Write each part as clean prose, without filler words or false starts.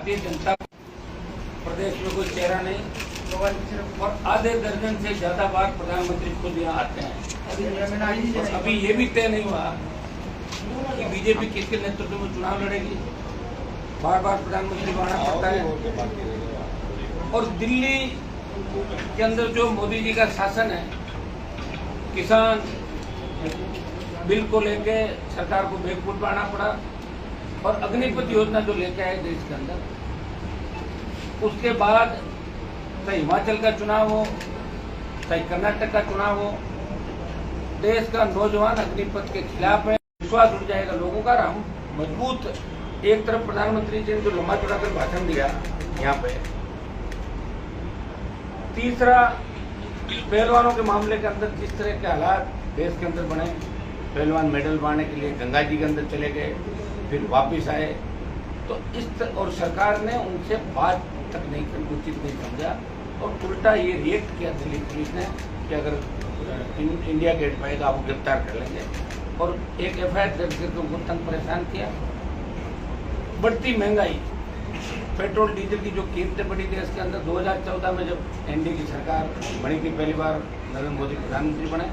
भारतीय जनता प्रदेश में कोई चेहरा नहीं और आधे दर्जन से ज्यादा बार प्रधानमंत्री खुद यहाँ आते हैं। और अभी ये भी तय नहीं हुआ कि बीजेपी किसके नेतृत्व में चुनाव लड़ेगी। बार बार प्रधानमंत्री को आना पड़ता है। और दिल्ली के अंदर जो मोदी जी का शासन है, किसान बिल को लेके सरकार को बेवकूफ बनाना पड़ा और अग्निपथ योजना जो लेके आए देश के अंदर, उसके बाद चाहे हिमाचल का चुनाव हो चाहे कर्नाटक का चुनाव हो, देश का नौजवान अग्निपथ के खिलाफ है। विश्वास उठ जाएगा लोगों का। हम मजबूत, एक तरफ प्रधानमंत्री जी ने जो लंबा चौड़ा कर भाषण दिया यहाँ पे, तीसरा पहलवानों के मामले के अंदर जिस तरह के हालात देश के अंदर बने, पहलवान मेडल पाने के लिए गंगा जी के अंदर चले गए, फिर वापस आए, तो और सरकार ने उनसे बात तक नहीं कर, उचित नहीं समझा और उल्टा ये रिएक्ट किया दिल्ली पुलिस ने कि अगर इंडिया गेट पाएगा आपको गिरफ्तार कर लेंगे और एक एफआईआर दर्ज करके उनको तंग परेशान किया। बढ़ती महंगाई, पेट्रोल डीजल की जो कीमतें बढ़ी देश के अंदर, 2014 में जब एनडीए की सरकार बनी थी, पहली बार नरेंद्र मोदी प्रधानमंत्री बने,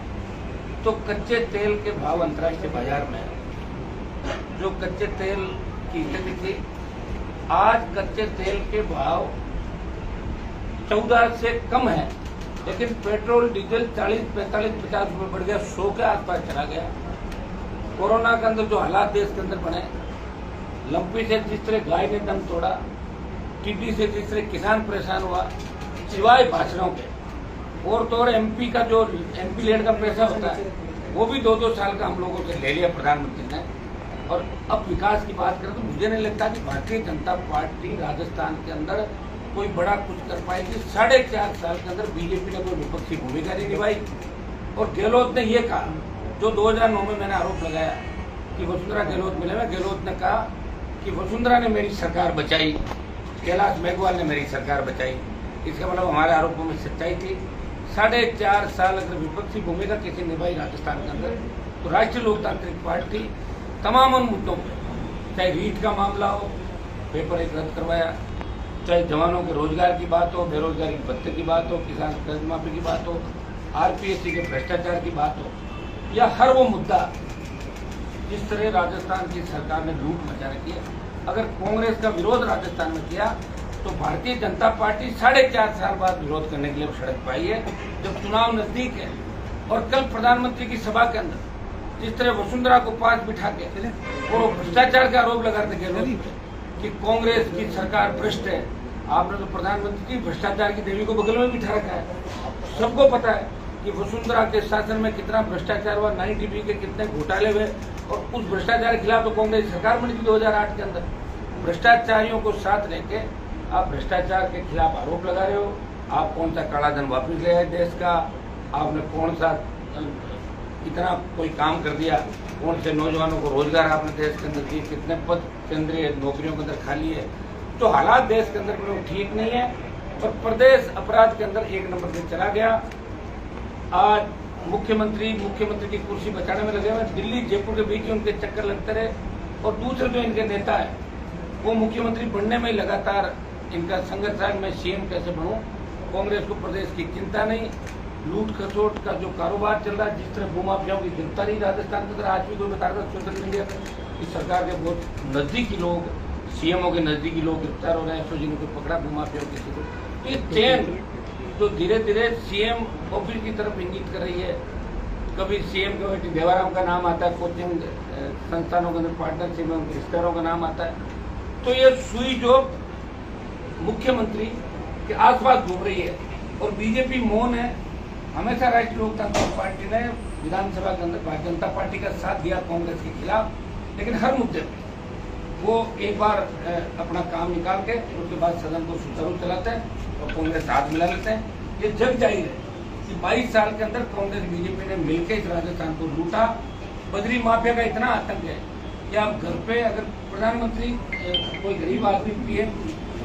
तो कच्चे तेल के भाव अंतर्राष्ट्रीय बाजार में, जो कच्चे तेल की स्थिति थी, आज कच्चे तेल के भाव 14 से कम है, लेकिन पेट्रोल डीजल 40, 45, 50 रुपये बढ़ गया, 100 के आसपास चला गया। कोरोना के अंदर जो हालात देश के अंदर बने, लंपी से जिस तरह गाय ने दम तोड़ा, टिड्डी से जिस तरह किसान परेशान हुआ, सिवाय भाषणों के, और तो और एमपी का जो एमपी लेड का पैसा होता है वो भी 2-2 साल का हम लोगों से ले लिया प्रधानमंत्री ने। और अब विकास की बात करें तो मुझे नहीं लगता कि भारतीय जनता पार्टी राजस्थान के अंदर कोई बड़ा कुछ कर पाएगी। 4.5 साल के अंदर बीजेपी ने कोई विपक्षी भूमिका नहीं निभाई। और गहलोत ने ये कहा, जो 2009 में मैंने आरोप लगाया कि वसुंधरा गहलोत मिले में, गहलोत ने कहा कि वसुंधरा ने मेरी सरकार बचाई, कैलाश मेघवाल ने मेरी सरकार बचाई। इसका मतलब हमारे आरोपों में सच्चाई थी। 4.5 साल अगर विपक्षी भूमिका किसी निभाई राजस्थान के अंदर, तो राष्ट्रीय लोकतांत्रिक पार्टी तमाम उन मुद्दों पर, चाहे रीट का मामला हो, पेपर एक रद्द करवाया, चाहे जवानों के रोजगार की बात हो, बेरोजगारी भत्ते की बात हो, किसान कर्ज माफी की बात हो, आरपीएससी के भ्रष्टाचार की बात हो, या हर वो मुद्दा जिस तरह राजस्थान की सरकार ने लूट मचा रखी है, अगर कांग्रेस का विरोध राजस्थान में किया तो भारतीय जनता पार्टी 4.5 साल बाद विरोध करने के लिए सड़क पर आई है, जब चुनाव नजदीक है। और कल प्रधानमंत्री की सभा के अंदर जिस तरह वसुंधरा को पास बिठा के और भ्रष्टाचार का आरोप लगाते गहलोत कि कांग्रेस की सरकार भ्रष्ट है, आपने तो प्रधानमंत्री की भ्रष्टाचार की देवी को बगल में बिठा रखा है। सबको पता है कि वसुंधरा के शासन में कितना भ्रष्टाचार हुआ, 9टीवी के कितने घोटाले हुए, और उस भ्रष्टाचार के खिलाफ तो कांग्रेस सरकार बनी थी 2008 के अंदर। भ्रष्टाचारियों को साथ लेके आप भ्रष्टाचार के खिलाफ आरोप लगा रहे हो। आप कौन सा काला धन वापस ले आए देश का, आपने कौन सा इतना कोई काम कर दिया, कौन से नौजवानों को रोजगार आपने देश के अंदर दिए, कितने पद केंद्रीय नौकरियों के अंदर खाली है। तो हालात देश के अंदर में ठीक नहीं है और प्रदेश अपराध के अंदर 1 नंबर से चला गया। आज मुख्यमंत्री की कुर्सी बचाने में लगे हुए, दिल्ली जयपुर के बीच उनके चक्कर लगते रहे। और दूसरे जो इनके नेता है वो मुख्यमंत्री बनने में लगातार इनका संघर्ष है, मैं सीएम कैसे बनूं। कांग्रेस को प्रदेश की चिंता नहीं, लूट खसोट का जो कारोबार चल रहा है, जिस तरह भूमाफियाओं की गिरफ्तारी राजस्थान के अंदर आज भी कोई बता रहा था सोशल मीडिया पर कि सरकार के बहुत नजदीकी लोग, सीएमओ के नजदीकी लोग गिरफ्तार हो रहे हैं, एसओजी ने कोई पकड़ा भूमाफियाओं किसी को। तो ये चेन जो धीरे धीरे सीएम ऑफिस की तरफ इंगित कर रही है, कभी सीएम के बेटी देवाराम का नाम आता है, कोचिंग संस्थानों के अंदर पार्टनरशिप में उनके रिश्तेदारों का नाम आता है, तो ये सुई जो मुख्यमंत्री के आसपास घूम रही है। और बीजेपी मौन है। हमेशा राष्ट्रीय लोकतांत्रिक पार्टी ने विधानसभा के अंदर भारतीय जनता पार्टी का साथ दिया कांग्रेस के खिलाफ, लेकिन हर मुद्दे पर वो एक बार अपना काम निकाल के उसके बाद सदन को सुचारू चलाते हैं और कांग्रेस हाथ मिला लेते हैं। ये जग जाहिर है कि 22 साल के अंदर कांग्रेस बीजेपी ने मिलकर इस राजस्थान को लूटा। बजरी माफिया का इतना आतंक है कि आप घर पे अगर प्रधानमंत्री कोई गरीब आदमी पीएम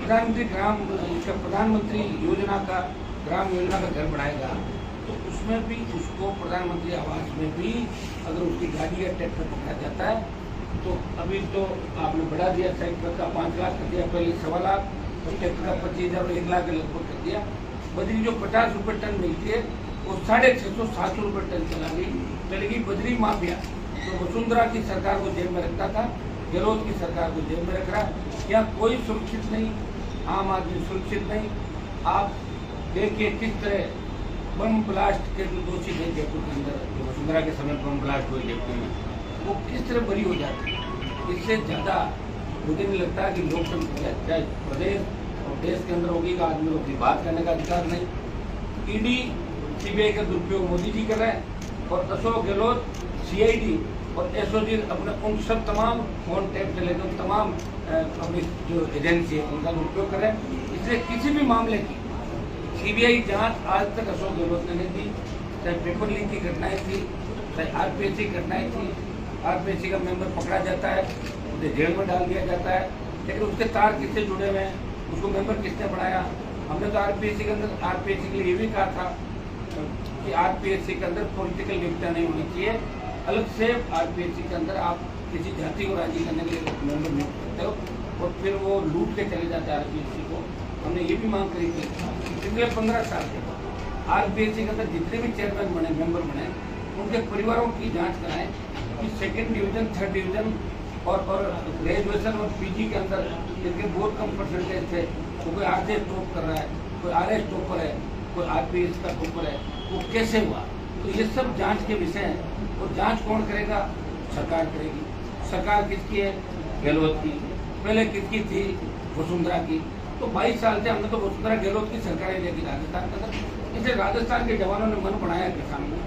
प्रधानमंत्री योजना का ग्राम योजना का घर बनाएगा, तो उसमें भी उसको प्रधानमंत्री आवास में भी अगर उसकी गाड़ी या ट्रैक्टर पकड़ा जाता है तो अभी तो आपने बढ़ा दिया, ट्रैक्टर का 5 लाख कर दिया, पहले 1.25 लाख, तो ट्रैक्टर का 25,000 और 1 लाख के लगभग कर दिया। बजरी जो 50 रुपये टन मिलती है वो 650-700 रुपये टन चलेगी। बजरी माफिया तो वसुंधरा की सरकार को जेब में रखता था, गहलोत की सरकार को जेब में रख रहा है। यहाँ कोई सुरक्षित नहीं, आम आदमी सुरक्षित नहीं। आप देखिए किस तरह बम ब्लास्ट के जो दोषी थे जयपुर के अंदर, वसुंधरा के समय बम ब्लास्ट हुए जयपुर में, वो किस तरह बरी हो जाती है। इससे ज़्यादा मुझे नहीं लगता कि लोकतंत्र चाहे प्रदेश और देश के अंदर होगी, आदमी को अपनी बात करने का अधिकार नहीं। ईडी सीबीआई का दुरुपयोग मोदी जी कर रहे हैं और अशोक गहलोत सीआईडी और एसओजी अपने उन सब तमाम फोन टैप से लेकर तमाम अपनी जो एजेंसी है उनका दुरुपयोग कर रहे हैं। इसलिए किसी भी मामले की सीबीआई जांच आज तक अशोक गहलोत ने नहीं दी। चाहे पेपर लीक की घटनाएं थी, चाहे आरपीएससी घटनाएं थी, आरपीएससी का मेंबर पकड़ा जाता है, उसे जेल में डाल दिया जाता है, लेकिन उसके तार किससे जुड़े हुए हैं, उसको मेंबर किसने बनाया। हमने तो आरपीएससी के अंदर आरपीएससी के लिए ये भी कहा था कि आरपीएससी के अंदर पॉलिटिकल लिप्तता नहीं होनी चाहिए। अलग से आरपीएससी के अंदर आप किसी जाति को राजी करने के लिए मेंबर नियुक्त करते हो और फिर वो लूट के चले जाते हैं आरपीएससी को। हमने ये भी मांग करी थी पिछले 15 साल के आरपीएससी के अंदर जितने भी चेयरमैन बने, मेंबर बने, उनके परिवारों की जांच कराएं कि 2nd डिवीजन, 3rd डिवीजन और ग्रेजुएशन और पीजी के अंदर जिनके बहुत कम परसेंटेज थे, तो कोई आरजेएस टॉप कर रहा है, कोई आरएस टॉपर है, कोई आरपीएस का टॉपर है, वो कैसे हुआ। तो ये सब जांच के विषय हैं और जांच कौन करेगा? सरकार करेगी। सरकार किसकी है? गहलोत की। पहले किसकी थी? वसुंधरा की। तो 22 साल से हमने तो वसुंधरा गहलोत की सरकारें देखी राजस्थान के अंदर। इसलिए राजस्थान के जवानों ने मन बनाया किसान में,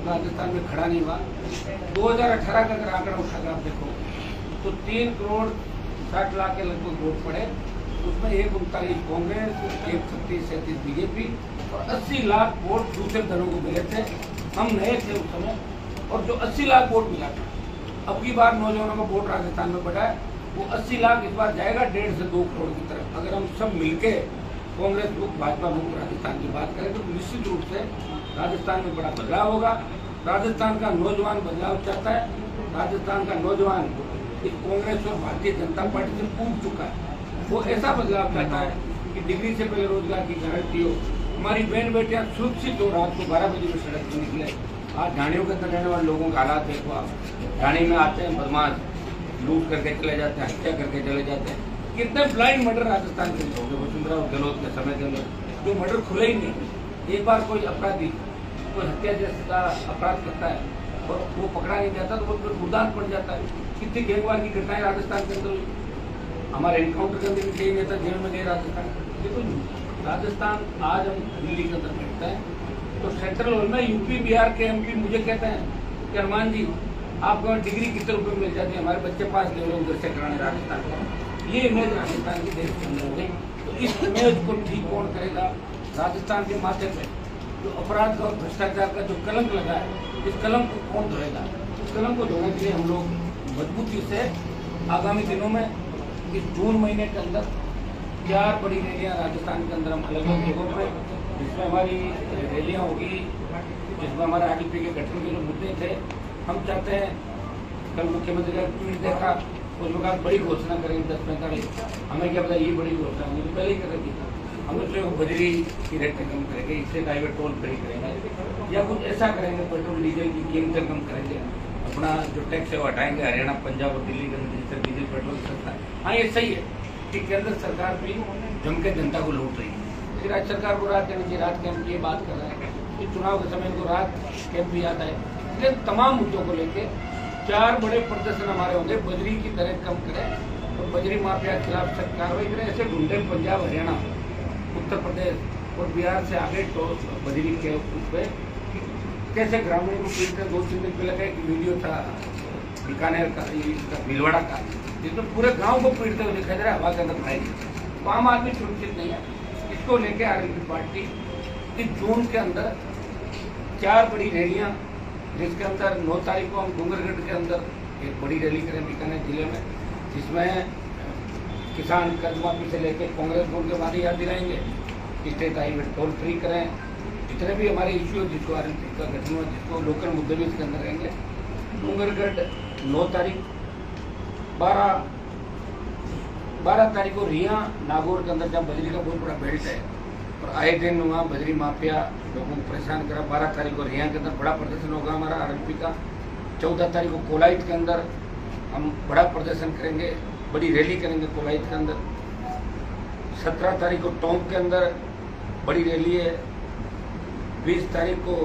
राजस्थान में खड़ा नहीं हुआ। 2018 का अगर आंकड़ा उठाकर आप देखो तो 3 करोड़ 60 लाख के लगभग वोट पड़े, उसमें 139 कांग्रेस, 136-37 बीजेपी और 80 लाख वोट दूसरे दलों को मिले थे। हम नए थे उस समय और जो 80 लाख वोट मिला था, अब की बार नौजवानों का वोट राजस्थान में बढ़ा है, वो 80 लाख इस बार जाएगा 1.5 से 2 करोड़ की तरफ। अगर हम सब मिलके कांग्रेस मुक्त, भाजपा मुक्त राजस्थान की बात करें तो निश्चित रूप से राजस्थान में बड़ा बदलाव होगा। राजस्थान का नौजवान बदलाव चाहता है। राजस्थान का नौजवान इस कांग्रेस और भारतीय जनता पार्टी से कूद चुका है। वो ऐसा बदलाव चाहता है कि डिग्री से पहले रोजगार की गारंटी हो, हमारी बहन बेटियां सुरक्षित हो, रात को 12 बजे में सड़क पर निकले। आज ढाणियों के अंदर रहने वाले लोगों का हालात देखो आप। ढाणी में आते हैं बदमाश, लूट करके चले जाते हैं, हत्या करके चले जाते हैं। कितने ब्लाइंड मर्डर राजस्थान के लोग वसुंधरा और गहलोत के समय के अंदर, जो मर्डर खुले ही नहीं। एक बार कोई अपराधी कोई हत्या जैसा अपराध करता है और वो पकड़ा नहीं जाता तो वो फिर उदाहरण पड़ जाता है। कितनी गैंगवार की घटनाएं राजस्थान के अंदर हुई। हमारे एनकाउंटर के अंदर भी कई नेता जेल में गए राजस्थान। देखो राजस्थान, आज हम दिल्ली के अंदर बैठते हैं तो सेंट्रल हॉल में यूपी बिहार के एमपी मुझे कहते हैं कि हनुमान जी आपको डिग्री कितने रुपये मिल जाती है, हमारे बच्चे पास ले रहे उधर से कराने राजस्थान में। ये इमेज राजस्थान की देश के अंदर हो गई। तो इस इमेज को ठीक कौन करेगा? राजस्थान के माथे पे जो अपराध और भ्रष्टाचार का जो कलंक लगा है, इस कलंक को कौन धोएगा? इस कलंक को धोने के लिए हम लोग मजबूती से आगामी दिनों में इस जून महीने के अंदर 4 बड़ी रैलियाँ राजस्थान के अंदर हम अलग अलग जगहों पर, जिसमें हमारी रैलियाँ होगी, जिसमें हमारे आरडीपी के गठन के जो मुद्दे थे, हम चाहते हैं। कल मुख्यमंत्री का ट्वीट देखा, उसमें कहा बड़ी घोषणा करेंगे 10-45। हमें क्या पता ये बड़ी घोषणा होगी, तो पहले ही कर रही थी। हम उसमें बजरी की रेट कम करेंगे, इससे हाईवे टोल फ्री करेंगे या कुछ ऐसा करेंगे, पेट्रोल डीजल की कीमतें कम करेंगे, अपना जो टैक्स है वो हटाएंगे। हरियाणा, पंजाब और दिल्ली के अंदर डीजल पेट्रोल सस्ता है। हाँ, ये सही है कि केंद्र सरकार भी जम के जनता को लूट रही है। फिर राज्य सरकार को राहत देनी चाहिए। राहत कैंप की बात कर रहे हैं कि चुनाव के समय इनको राहत कैंप भी याद आए। इसलिए तमाम मुद्दों को लेके 4 बड़े प्रदर्शन हमारे होंगे। बजरी की दरें कम करें और बजरी माफिया के खिलाफ सख्त कार्रवाई करें। ऐसे ढूंढे पंजाब, हरियाणा, उत्तर प्रदेश और बिहार से आगे तो बजरी के उस पर कैसे ग्रामीण को पीड़ित। 2-3 दिन पहले का एक वीडियो था बीकानेर का, भीलवाड़ा का, जिसमें पूरे गांव को पीड़ते हुए दिखाई दे रहा है, हवा के अंदर खाएगी। तो आम आदमी सुरक्षित नहीं है। इसको लेके आरएलपी पार्टी इस जून के अंदर 4 बड़ी रैलियां, जिसके अंदर 9 तारीख को हम डूंगरगढ़ के अंदर एक बड़ी रैली करें बीकानेर जिले में, जिसमें किसान कर्ज माफी से लेकर कांग्रेस को उनके वादे याद दिलाएंगे, स्टेट हाईवे टोल फ्री करें, जितने भी हमारे इश्यू जिसको आरएलपी का गठन हुआ, जिसको लोकल मुद्दे भी इसके अंदर रहेंगे। डूंगरगढ़ 9 तारीख 12 तारीख को रिया नागौर के अंदर जहाँ बजरी का बहुत बड़ा बेल्ट है और आए दिन वहाँ बजरी माफिया लोगों को परेशान करा। 12 तारीख को रिया के अंदर बड़ा प्रदर्शन होगा हमारा आरएलपी का। 14 तारीख को कोलाइट के अंदर हम बड़ा प्रदर्शन करेंगे, बड़ी रैली करेंगे कोलाइट के अंदर। 17 तारीख को टोंक के अंदर बड़ी रैली है। 20 तारीख को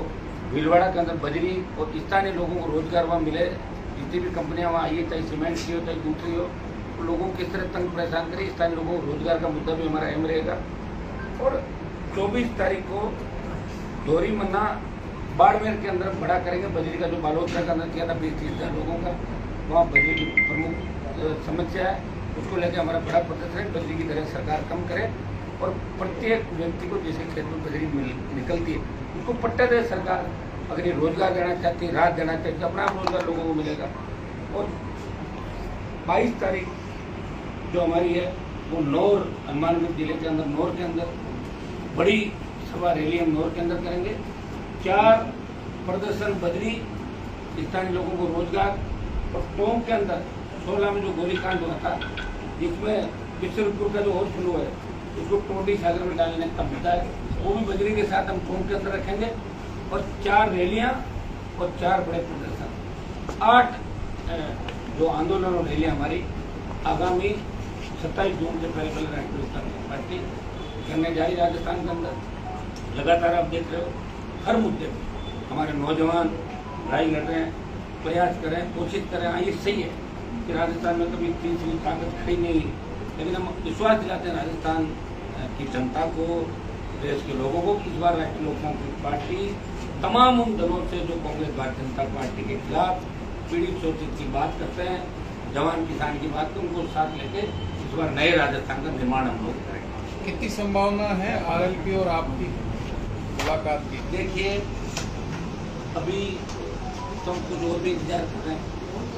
भीलवाड़ा के अंदर बजरी और स्थानीय लोगों को रोजगार वहाँ मिले। जितनी भी कंपनियां वहाँ आई है, चाहे सीमेंट की हो चाहे दूसरी हो, तो लोगों को किस तरह तंग परेशान करें, स्थानीय लोगों को रोजगार का मुद्दा भी हमारा अहम रहेगा। और 24 तारीख को दोहरी मन्ना बाड़मेर के अंदर बड़ा करेंगे बजरी का, जो बालोतरा के अंदर किया था 20-30 हज़ार लोगों का। वहाँ बजरी की प्रमुख समस्या है, उसको लेकर हमारा बड़ा प्रदर्शन है। बजरी की दरें सरकार कम करे और प्रत्येक व्यक्ति को जैसे खेत में बजरी निकलती है उसको पट्टा दे सरकार। अगर ये रोजगार देना चाहती है, राहत देना चाहती है, तो अपना रोजगार लोगों को मिलेगा। और 22 तारीख जो हमारी है वो नौर, हनुमानगढ़ जिले के अंदर नौर के अंदर बड़ी सभा रैली हम नौर के अंदर करेंगे। 4 प्रदर्शन बजरी, स्थानीय लोगों को रोजगार। और टोंक के अंदर 16 में जो गोलीकांड हुआ था, जिसमें बिशरपुर का जो और फ्लो है उसको टोटी सागर में डालने का मुद्दा है, वो भी बजरी के साथ हम टोंक के अंदर रखेंगे। और 4 रैलियां और 4 बड़े प्रदर्शन। 8 जो आंदोलन और रैलियां हमारी आगामी 27 जून से पहले राष्ट्रीय लोक तांत्रिक पार्टी करने जा रही राजस्थान के अंदर। लगातार आप देख रहे हो हर मुद्दे पर हमारे नौजवान लड़ाई लड़ रहे हैं, प्रयास करें, कोशिश करें। हाँ, ये सही है कि राजस्थान में कभी तीसरी ताकत खड़ी नहीं, लेकिन हम विश्वास दिलाते हैं राजस्थान की जनता को, देश के लोगों को, इस बार राष्ट्रीय लोकतांत्रिक पार्टी तमाम उन दलों से जो कांग्रेस भारतीय जनता पार्टी के खिलाफ पीड़ित शोषित की बात करते हैं, जवान किसान की बात, उनको साथ लेके इस बार नए राजस्थान का निर्माण हम लोग करेंगे। कितनी संभावना है आरएलपी और आपकी मुलाकात की? देखिए, अभी तो हम कुछ और भी इंतजार कर रहे हैं,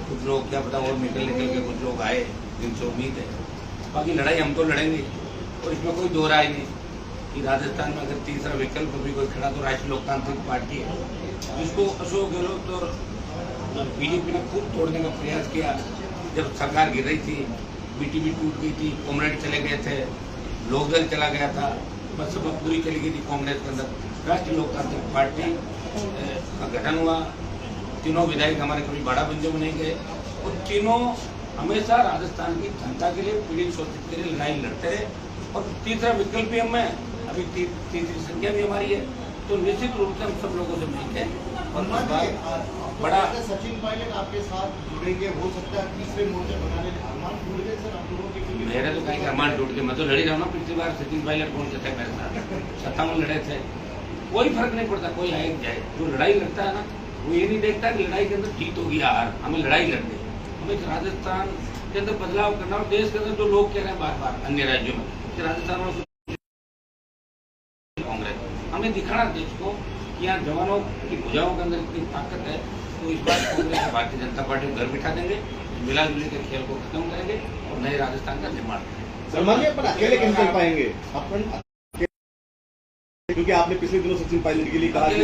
कुछ लोग क्या पता और निकल के कुछ लोग आए जिनसे उम्मीद है। बाकी लड़ाई हम तो लड़ेंगे और इसमें कोई दो राय नहीं कि राजस्थान में अगर तीसरा विकल्प भी कोई खड़ा तो राष्ट्रीय लोकतांत्रिक पार्टी है, जिसको अशोक गहलोत और बीजेपी ने खूब तोड़ने का प्रयास किया। जब सरकार गिर रही थी, बीटीपी टूट गई थी, कॉमरेड चले गए थे, लोकदल चला गया था, बसपा पूरी चली गई थी कांग्रेस के अंदर। राष्ट्रीय लोकतांत्रिक पार्टी का गठन हुआ। तीनों विधायक हमारे कभी बड़ा बंदे में नहीं गए और तीनों हमेशा राजस्थान की जनता के लिए, पीड़ित शोषित के लिए लड़ाई लड़ते रहे। और तीसरा विकल्प भी हमें, अभी तीसरी संख्या भी हमारी है, तो निश्चित रूप से हम सब लोगों से मिलते हैं। और इस बार बड़ा सचिन पायलट आपके साथ जुड़ेंगे, हो सकता है तीसरे मोर्चे बनाने के अरमान टूट गए सर आप लोगों के? मेरे तो कहीं अरमान टूट गए, मैं तो लड़ी रहा हूँ ना। पिछली बार सचिन पायलट कौन से थे मेरे साथ, 57 लड़े थे। कोई फर्क नहीं पड़ता, कोई आए जाए, जो लड़ाई लड़ता है ना वो ये नहीं देखता कि लड़ाई के अंदर जीत होगी या हार, हमें लड़ाई लड़नी है। हमें राजस्थान के अंदर बदलाव करना और देश के अंदर जो लोग कह रहे हैं बार बार अन्य राज्यों में कि राजस्थान में कांग्रेस, हमें दिखाना देश को कि यहाँ जवानों की भुजाओं के अंदर इतनी ताकत है। तो इस बार कांग्रेस भारतीय जनता पार्टी को घर बिठा देंगे, मिला जुले के खेल को खत्म करेंगे और नए राजस्थान का निर्माण करेंगे। सलमान जी, अपन अकेले कैसे चल पाएंगे अपन, क्योंकि आपने पिछले दिनों सचिन पायलट के लिए कहा कि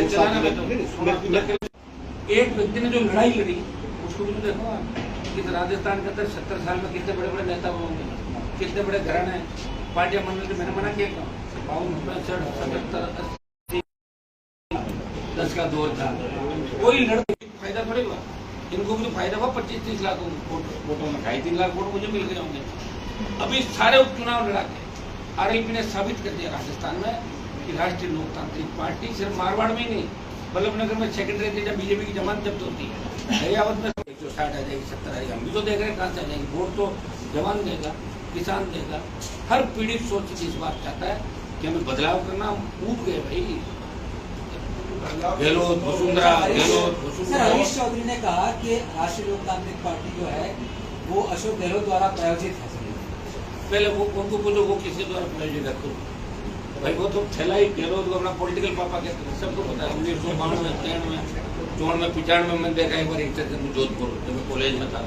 एक व्यक्ति ने जो लड़ाई लड़ी उसको भी तो देखो। इस राजस्थान के अंदर 70 साल में कितने बड़े बड़े नेता होंगे, कितने बड़े घराने पार्टियां मंडल के, मैंने मना किया 52, 65, 70, 80, 10 का दौर था। कोई लड़के फायदा थोड़ी हुआ, इनको भी तो फायदा हुआ। 25-30 लाख वोटों में 2.5-3 लाख वोट मुझे मिल गए होंगे। अभी सारे उपचुनाव लड़ा के आरएलपी ने साबित कर दिया राजस्थान में कि राष्ट्रीय लोकतांत्रिक पार्टी सिर्फ मारवाड़ में ही नहीं, बल्लभनगर में सेकेंडरी थी जब बीजेपी की जमानत जब्त होती है, दरियावत में 160 आ जाएगी, 70 आ जाएगी। हम भी तो देख रहे हैं कहाँ से आ जाएगी। वोट तो जवान देगा, किसान देगा, हर पीड़ित सोच इस बात चाहता है कि हमें बदलाव करना। हम कूद गए भाई, गहलोत वसुंधरा, गहलोत वसुंधरा। हरीश चौधरी ने कहा कि राष्ट्रीय लोकतांत्रिक पार्टी जो है वो अशोक गहलोत द्वारा प्रायोजित है। पहले वो उनको बोलो वो किसी द्वारा प्रायोजित है भाई, वो तो थैला ही गहलोत को अपना पॉलिटिकल पापा कहते हैं, सबको पता है। 1992 में 94 में देखा एक बार जोधपुर जब मैं कॉलेज में था,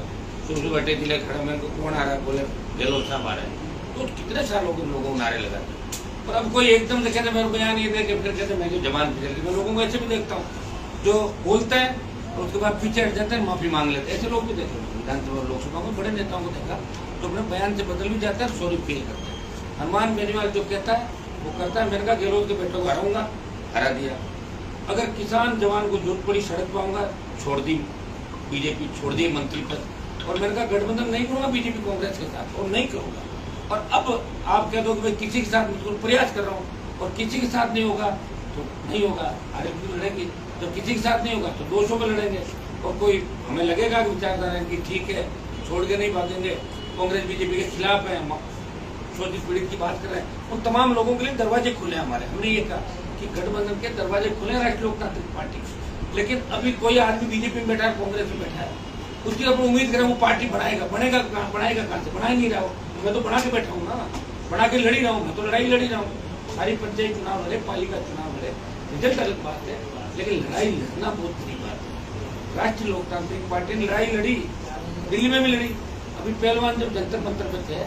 सुबह बटे जिले खड़ा में कौन आ रहा है, बोले गहलोत साहब आ रहे हैं। तो कितने सालों के लोगों को नारे लगाते हैं। और अब कोई एकदम से कहते मेरे बयान ये दे के फिर कहते मैं जो जवान पिछड़ गई। मैं लोगों को ऐसे भी देखता हूँ जो बोलते हैं और उसके बाद पीछे हट जाते हैं, माफी मांग लेते हैं। ऐसे लोग भी देखे विधानसभा और लोकसभा में बड़े नेताओं को देखा तो अपने बयान से बदल भी जाता है, सॉरी फील करते हैं। हनुमान बेनीवाल जो कहता है वो करता है। मैंने कहा गहलोत के बेटों को हराऊंगा, हरा दिया। अगर किसान जवान को जरूरत पड़ी सड़क पाऊंगा, छोड़ दी बीजेपी, छोड़ दी मंत्री पद। और मैंने कहा गठबंधन नहीं करूंगा बीजेपी कांग्रेस के साथ, और नहीं करूंगा। और अब आप कह दो कि भाई किसी के साथ बिल्कुल प्रयास कर रहा हूँ और किसी के साथ नहीं होगा तो नहीं होगा, आरएलपी लड़ेगी। जब किसी के साथ नहीं होगा तो 200 में लड़ेंगे। और कोई हमें लगेगा कि विचारधारा की ठीक है, छोड़ के नहीं भागेंगे, कांग्रेस बीजेपी के खिलाफ है, शोषित पीड़ित की बात कर रहे हैं, उन तमाम लोगों के लिए दरवाजे खुले हमारे। हमने ये कहा कि गठबंधन के दरवाजे खुले हैं राष्ट्रीय लोकतांत्रिक पार्टी। लेकिन अभी कोई आदमी बीजेपी में बैठा है, कांग्रेस में बैठा है, उसकी अपन उम्मीद करें वो पार्टी बढ़ाएगा, बनेगा कहाँ से? बना ही नहीं रहा हो। मैं तो बना के बैठा हूँ ना, बना के लड़ी रहा हूँ, मैं तो लड़ाई लड़ी रहा हूँ। सारी पंचायत चुनाव लड़े, पालिका चुनाव लड़े, रिजल्ट अलग बात है, लेकिन लड़ाई लड़ना बहुत बड़ी बात है। राष्ट्रीय लोकतांत्रिक पार्टी ने लड़ाई लड़ी, दिल्ली में भी लड़ी। अभी पहलवान जब जंतर मंतर पे थे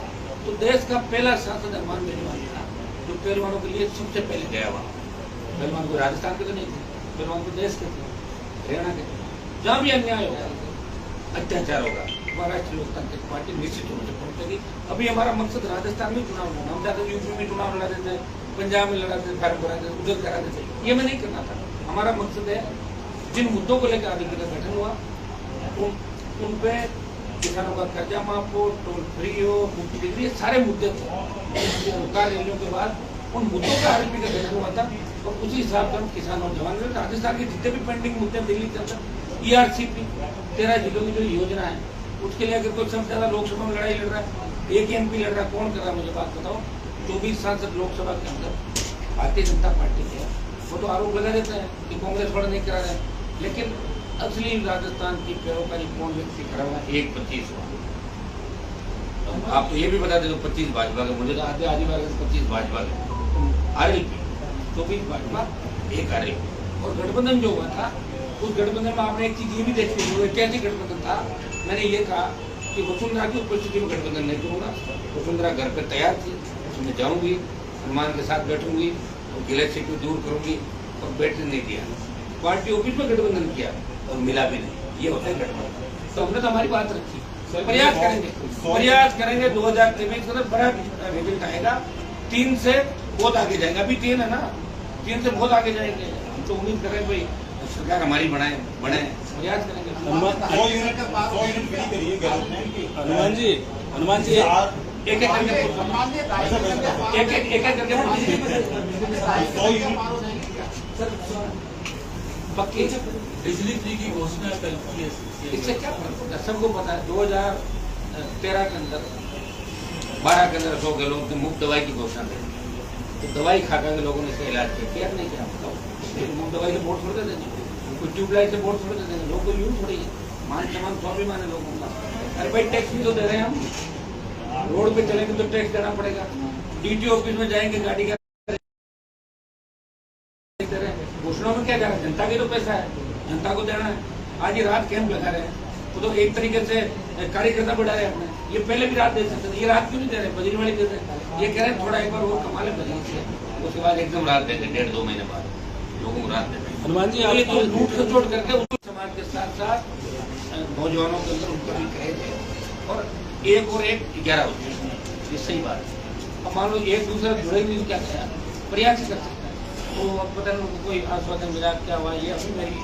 तो देश का पहला सांसद हनुमान बेनीवाल था, जो पहलवानों के लिए सबसे पहले गया वहाँ। पहलवान को राजस्थान के तो नहीं थे, पहलवान को देश के थे, हरियाणा के थे। जहाँ भी अन्याय होगा, अत्याचार होगा, वहाँ राष्ट्रीय लोकतांत्रिक पार्टी निश्चित रूप से पहुंचेगी। अभी हमारा मकसद राजस्थान में चुनाव लड़ना, हम चाहते यूपी में चुनाव लड़ा देते, पंजाब में लड़ा देते, फार्म करा देते, उधर करा देते, ये मैं नहीं करना था। हमारा मकसद है जिन मुद्दों को लेकर आरएलपी का गठन हुआ उन पे किसानों का कर्जा माफ हो, टोल फ्री हो, मुफ्त बिजली, ये सारे मुद्दे थे। सरकार रैलियों के बाद उन मुद्दों का आरएलपी का गठन हुआ था और उसी हिसाब से हम किसान और जवान राजस्थान के जितने भी पेंडिंग मुद्दे दिल्ली के अंदर ERCP 13 जिलों की जो योजना है उसके लिए अगर कोई सबसे ज्यादा लोकसभा में लड़ाई लड़ रहा है, एक MP लड़ रहा है, कौन कर रहा है मुझे बात बताओ? 24 सांसद लोकसभा के अंदर भारतीय जनता पार्टी के, वो तो आरोप लगा देते हैं कि कांग्रेस वाले नहीं करा रहे, लेकिन असली राजस्थान की पैरोकारी कौन व्यक्ति खड़ा हुआ? 1-25 आप तो ये भी बता दे 25 भाजपा के, मुझे तो आधे आदिवासी 25 भाजपा के, आरएलपी 24 भाजपा 1 आरएलपी। और गठबंधन जो हुआ था उस गठबंधन में आपने एक चीज ये भी देखी, वो कैसी गठबंधन था? मैंने ये कहा कि वसुंधरा की उपस्थिति में गठबंधन नहीं करूंगा। वसुंधरा घर पर तैयार थी, उसमें जाऊंगी, हनुमान के साथ बैठूंगी और गिलेक्सी को दूर करूंगी, और बैठने नहीं दिया। पार्टी ऑफिस में गठबंधन किया और मिला भी नहीं, ये होता है गठबंधन। तो हमने तो हमारी बात रखी, प्रयास करेंगे 2023 का बड़ा रिजल्ट आएगा। 3 से बहुत आगे जाएगा, अभी 3 है ना, 3 से बहुत आगे जाएंगे। हम तो उम्मीद करें भाई सरकार हमारी बने, प्रयास करेंगे। हनुमान जी एक करके पक्की बिजली फ्री की घोषणा कल की है। इससे क्या फर्क पड़ता है? सबको पता है 2013 के अंदर 12 के अंदर अशोक गहलोत ने मुफ्त दवाई की घोषणा की, तो दवाई खा के लोगों ने इसका इलाज किया, क्या नहीं किया? बताओ, मुफ्त दवाई से बोर्ड छोड़ देते हैं, कोई ट्यूबलाइट से बोर्ड छोड़ देते हैं, लोग को यूज थोड़ी है, मान सम्मान स्वाभिमान है लोगों का। अरे भाई टैक्स भी तो दे रहे हैं हम, रोड पे चलेंगे तो टैक्स देना पड़ेगा, DTO ऑफिस में जाएंगे गाड़ी का घोषणाओं में क्या जा रहा है? जनता के तो पैसा है, जनता को देना है। आज ये रात कैंप लगा रहे हैं, वो तो एक तरीके से कार्यकर्ता बढ़ा रहे हैं अपने, ये पहले भी रात दे सकते थे, ये रात क्यों नहीं दे रहे? बजरी वाली दे रहे हैं, ये कह रहे हैं थोड़ा एक बार और कमा ले बजरी से, उसके बाद एकदम रात देंगे, 1.5-2 महीने बाद लोगों को रात देंगे। हनुमान जी ये तो लूट खसोट करके उसको समाज के साथ साथ नौजवानों के अंदर उनको भी करेंगे, और 1 और 1 11 होते हैं, ये सही बात है। अब मान लो एक दूसरे जुड़े भी क्या करें, प्रयास कर सकते हैं। तो अब पता नहीं कोई आश्वासन मिला क्या हुआ, ये अभी मेरी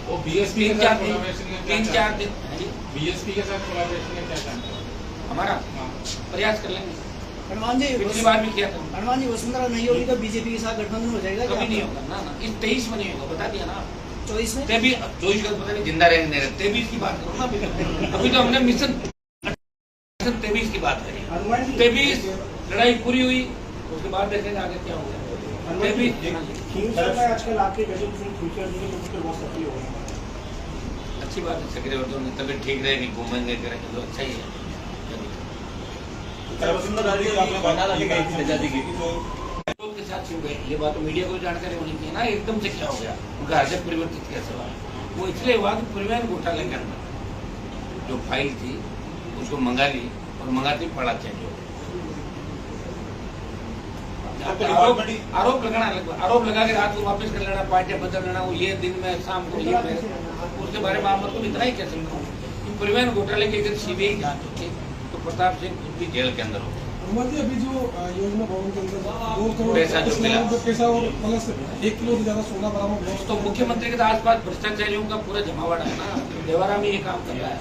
वो BSP के साथ कोलैबोरेशन में 3-4 दिन BSP के साथ कोलैबोरेशन में क्या चाहते हैं? हमारा प्रयास कर लेंगे। हनुमान जी पिछली बार भी किया था, हनुमान जी वसुंधरा नहीं होगी तो बीजेपी के साथ गठबंधन हो जाएगा? कभी नहीं होगा ना, इस 23 में नहीं होगा, बता दिया ना। 24 में 23 का पता नहीं जिंदा रहेंगे नहीं, 23 की बात करो ना। अभी तो हमने मिशन 23 की बात करी, 23 लड़ाई पूरी हुई, उसके बाद देखेंगे आगे क्या होगा। आजकल आपके बहुत सक्रिय हो गए, अच्छी बात है, सक्रिय होते हैं, तबीयत ठीक रहेगी, घूमेंगे करेंगे तो अच्छा ही है। लोग के साथ छू गए, ये बात तो मीडिया को जानकारी होनी चाहिए ना, एकदम से क्या हो गया, उनका हरकत परिवर्तित कैसे हुआ? वो इसलिए हुआ कि परिवहन घोटाले के अंदर जो फाइल थी उसको मंगा ली और मंगाते ही पड़ा चेंज हो गया। आरोप लगाना, आरोप लगा के रात को वापस कर लेना, पार्टियां बदल लेना, वो ये दिन में शाम को ये उस उनके बारे में आप मतलब इतना ही कह सकता हूँ कि परिवहन घोटाले की अगर सीबीआई जांच होती तो प्रताप सिंह खुद भी जेल के अंदर होते। अभी जो योजना भवन के अंदर 2 करोड़ पैसा जो मिला। पैसा और प्लस 1 किलो से ज्यादा सोना बरामद हुआ। तो मुख्यमंत्री के आसपास भ्रष्टाचारियों का पूरा जमावड़ा है ना, देवारा में ये काम कर रहा है।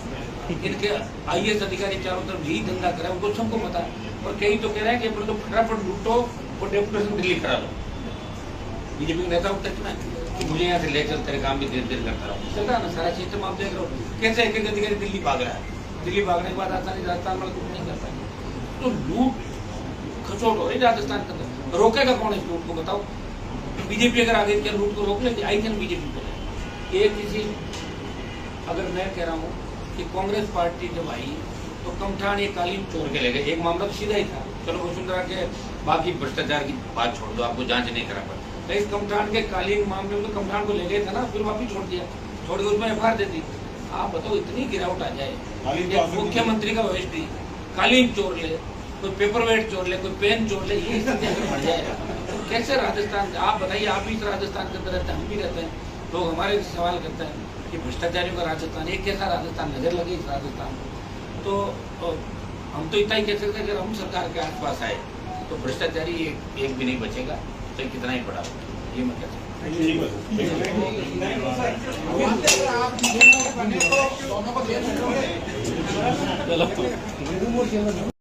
इनके IAS अधिकारी चारों तरफ यही धंधा कर रहे हैं, उनको सबको पता है। और कई तो कह रहे हैं कि तो फटाफट लूटो और डेपुटेशन दिल्ली करा लो। बीजेपी के नेता तक में कि मुझे यहाँ से ले चल, तेरे काम भी देर देर करता रहो, चलता है ना सारा सिस्टम। आप देख रहे हो कैसे एक अधिकारी दिल्ली भाग रहा है, दिल्ली भागने के बाद आसानी राजस्थान में कुछ नहीं कर पाएंगे। तो लूट खचोट हो रही राजस्थान के अंदर, रोकेगा कौन इस लूट को बताओ? बीजेपी अगर आगे क्या लूट को रोक लेती? आई कैन बीजेपी को एक किसी, अगर मैं कह रहा हूँ कि कांग्रेस पार्टी जब आई तो कमठान ये कालीन चोर के ले गए। एक मामला तो सीधा ही था, चलो वसुंधरा के बाकी भ्रष्टाचार की बात छोड़ दो, आपको जांच नहीं करा पड़ा, तो इस कमठान के कालीन मामले में तो कमठान को ले गए था ना, फिर वापिस छोड़ दिया, छोड़ के उसमें FIR दे दी। आप बताओ इतनी गिरावट आ जाए, मुख्यमंत्री का भविष्य कालीन चोर ले, कोई पेपर वेट चोर ले, कोई पेन चोर ले, ये स्थिति अगर बढ़ जाए तो कैसे राजस्थान? आप बताइए, आप भी राजस्थान के अंदर रहते हैं, हम भी रहते हैं, लोग हमारे सवाल करते हैं कि भ्रष्टाचारियों का राजस्थान, एक कैसा राजस्थान नजर लगे इस राजस्थान में? तो हम तो इतना ही कह सकते हैं कि हम सरकार के आसपास आए तो भ्रष्टाचारी एक भी नहीं बचेगा, तो कितना ही बड़ा होगा, ये मैं कह सकता हूँ। आप दोनों को